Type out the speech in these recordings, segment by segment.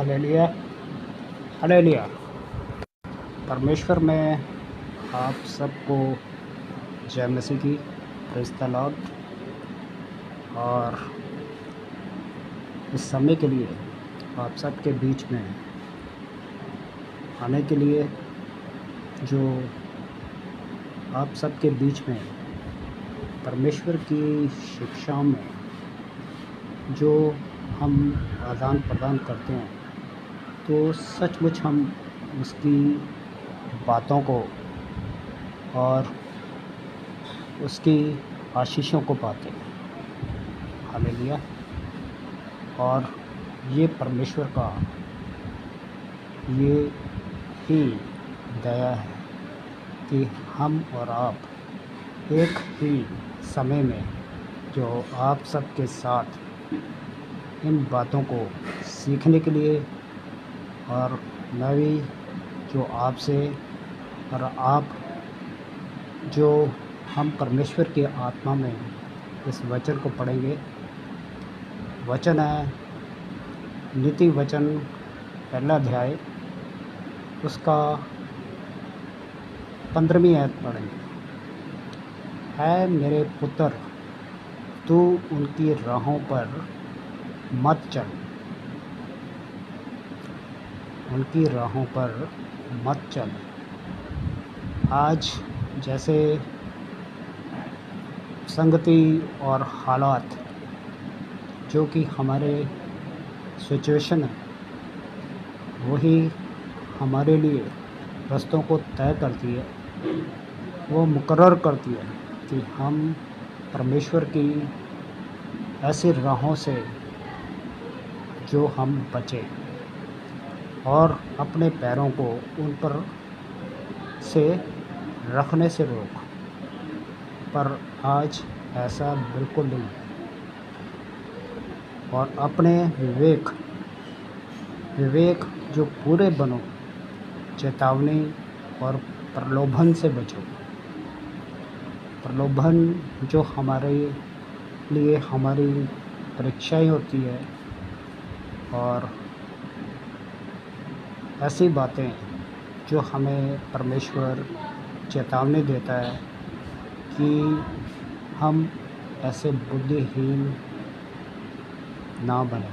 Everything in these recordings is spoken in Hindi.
Hallelujah, hallelujah. परमेश्वर में आप सबको जय मसीह की, प्रेज़ द लॉर्ड। और इस समय के लिए आप सबके बीच में आने के लिए, जो आप सबके बीच में परमेश्वर की शिक्षा में जो हम आदान प्रदान करते हैं, तो सचमुच हम उसकी बातों को और उसकी आशीषों को पाते हैं। हालेलुया। और ये परमेश्वर का ये ही दया है कि हम और आप एक ही समय में जो आप सबके साथ इन बातों को सीखने के लिए, और मैं भी जो आपसे और आप जो हम परमेश्वर की आत्मा में इस वचन को पढ़ेंगे। वचन है नीति वचन, पहला अध्याय, उसका 15वीं आयत पढ़ेंगे। है मेरे पुत्र, तू उनकी राहों पर मत चल, उनकी राहों पर मत चल। आज जैसे संगति और हालात जो कि हमारे सिचुएशन है, वही हमारे लिए रास्तों को तय करती है, वो मुकर्रर करती है कि हम परमेश्वर की ऐसी राहों से जो हम बचें और अपने पैरों को उन पर से रखने से रोक। पर आज ऐसा बिल्कुल नहीं है। और अपने विवेक जो पूरे बनो, चेतावनी और प्रलोभन से बचो। प्रलोभन जो हमारे लिए हमारी परीक्षाएं होती है, और ऐसी बातें जो हमें परमेश्वर चेतावनी देता है कि हम ऐसे बुद्धिहीन ना बने।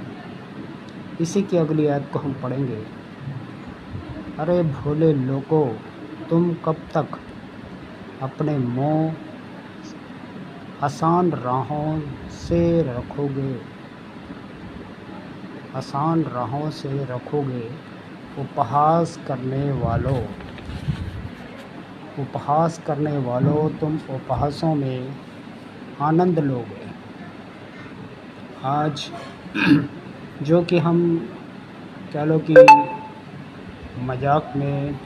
इसी की अगली आयत को हम पढ़ेंगे। अरे भोले लोगों, तुम कब तक अपने मुँह आसान राहों से रखोगे, आसान राहों से रखोगे। उपहास करने वालों, तुम उपहासों में आनंद लोगे। आज जो कि हम कह लो कि मजाक में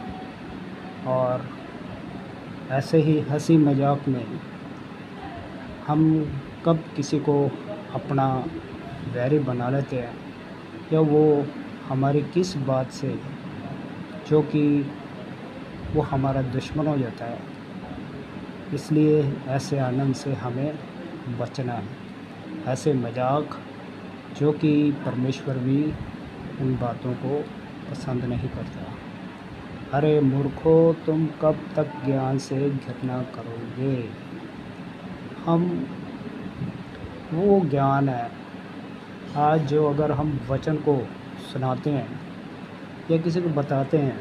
और ऐसे ही हंसी मजाक में हम कब किसी को अपना वैरी बना लेते हैं, या वो हमारी किस बात से जो कि वो हमारा दुश्मन हो जाता है। इसलिए ऐसे आनंद से हमें बचना है, ऐसे मजाक जो कि परमेश्वर भी उन बातों को पसंद नहीं करता। अरे मूर्खों, तुम कब तक ज्ञान से घृणा करोगे। हम वो ज्ञान है आज जो अगर हम वचन को सुनाते हैं या किसी को बताते हैं,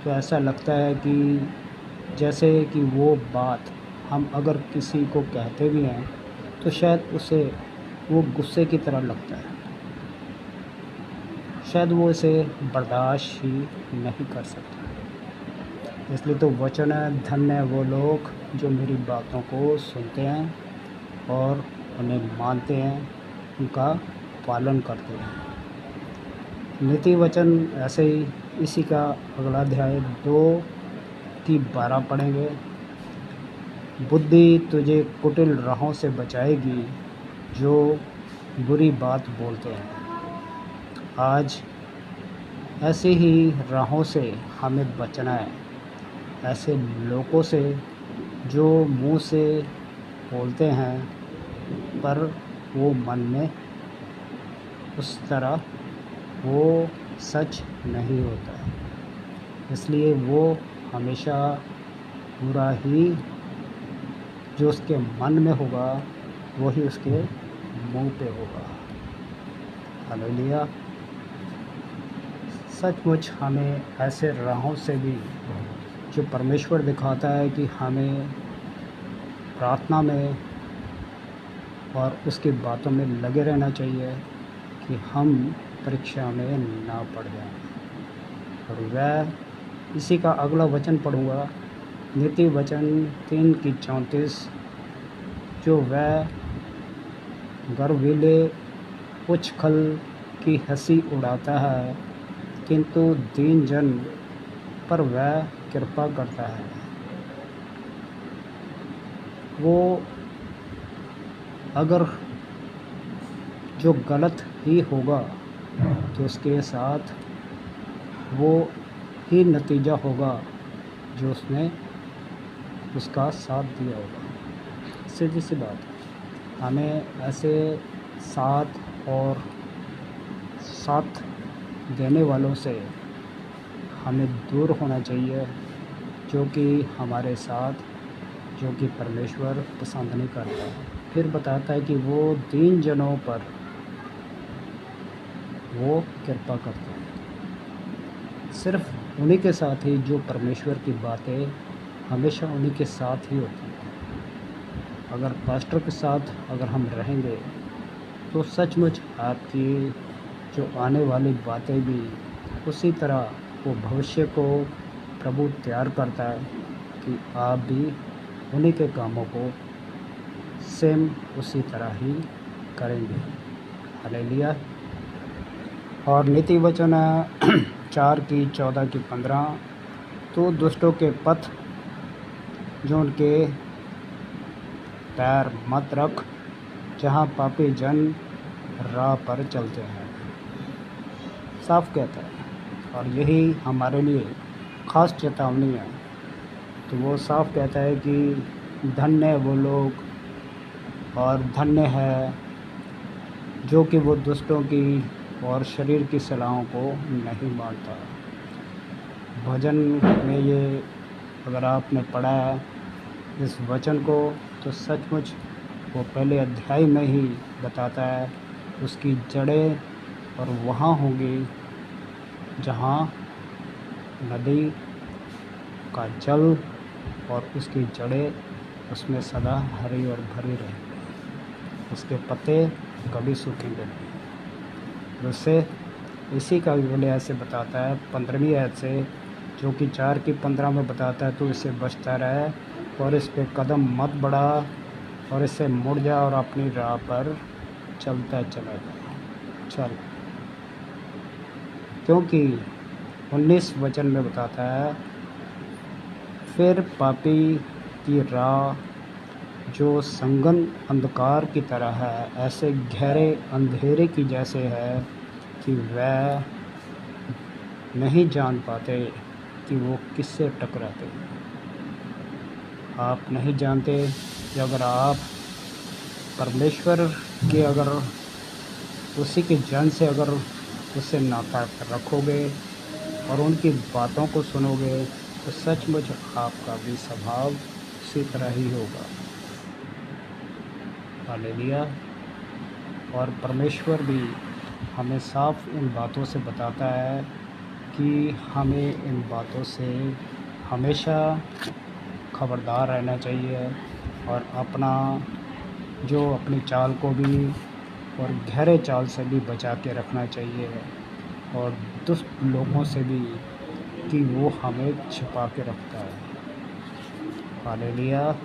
तो ऐसा लगता है कि जैसे कि वो बात हम अगर किसी को कहते भी हैं तो शायद उसे वो गुस्से की तरह लगता है, शायद वो इसे बर्दाश्त ही नहीं कर सकता। इसलिए तो वचन है, धन्य है वो लोग जो मेरी बातों को सुनते हैं और उन्हें मानते हैं, उनका पालन करते हैं। नीति वचन ऐसे ही, इसी का अगला अध्याय 2:12 पढ़ेंगे। बुद्धि तुझे कुटिल राहों से बचाएगी जो बुरी बात बोलते हैं। आज ऐसे ही राहों से हमें बचना है, ऐसे लोगों से जो मुंह से बोलते हैं पर वो मन में उस तरह वो सच नहीं होता। इसलिए वो हमेशा बुरा ही जो उसके मन में होगा वही उसके मुंह पे होगा। हालेलुया। सचमुच हमें ऐसे राहों से भी जो परमेश्वर दिखाता है कि हमें प्रार्थना में और उसकी बातों में लगे रहना चाहिए कि हम परीक्षा में ना पड़ जाएं। और वह इसी का अगला वचन पढ़ूँगा, नीति वचन 3:34, जो वह गर्वीले उछल की हंसी उड़ाता है, किंतु दीन जन पर वह कृपा करता है। वो अगर जो गलत ही होगा तो उसके साथ वो ही नतीजा होगा जो उसने उसका साथ दिया होगा। सीधी सी बात है। हमें ऐसे साथ और साथ देने वालों से हमें दूर होना चाहिए, जो कि हमारे साथ जो कि परमेश्वर पसंद नहीं करता। फिर बताता है कि वो दीन जनों पर वो कृपा करता है। सिर्फ उन्हीं के साथ ही जो परमेश्वर की बातें हमेशा उन्हीं के साथ ही होती हैं। अगर पास्टर के साथ अगर हम रहेंगे तो सचमुच आपकी जो आने वाली बातें भी उसी तरह वो भविष्य को प्रभु तैयार करता है कि आप भी उन्हीं के कामों को सेम उसी तरह ही करेंगे। हालेलुया। और नीति वचन 4:14-15, तो दुष्टों के पथ जो उनके पैर मत रख, जहाँ पापी जन राह पर चलते हैं। साफ कहता है और यही हमारे लिए ख़ास चेतावनी है। तो वो साफ कहता है कि धन्य वो लोग और धन्य है जो कि वो दुष्टों की और शरीर की सलाहों को नहीं मानता। भजन में ये अगर आपने पढ़ा है इस वचन को तो सचमुच वो पहले अध्याय में ही बताता है उसकी जड़ें और वहाँ होंगी जहाँ नदी का जल और उसकी जड़ें उसमें सदा हरी और भरी रहेंगी, उसके पत्ते कभी सूखेंगे नहीं। उससे इसी का विवरण ऐसे बताता है 15वीं आयत से, जो कि 4:15 में बताता है, तो इससे बचता रहे और इस पे कदम मत बढ़ा और इससे मुड़ जा और अपनी राह पर चलता चला जा। चल, क्योंकि 19 वचन में बताता है, फिर पापी की राह जो संगन अंधकार की तरह है, ऐसे गहरे अंधेरे की जैसे है कि वह नहीं जान पाते कि वो किससे टकराते। आप नहीं जानते कि अगर आप परमेश्वर के अगर उसी के जन से अगर उससे नाता रखोगे और उनकी बातों को सुनोगे तो सचमुच आपका भी स्वभाव उसी तरह ही होगा। हालेलुया। और परमेश्वर भी हमें साफ इन बातों से बताता है कि हमें इन बातों से हमेशा खबरदार रहना चाहिए और अपनी चाल को भी और गहरे चाल से भी बचा के रखना चाहिए और दुष्ट लोगों से भी कि वो हमें छिपा के रखता है। हालेलुया।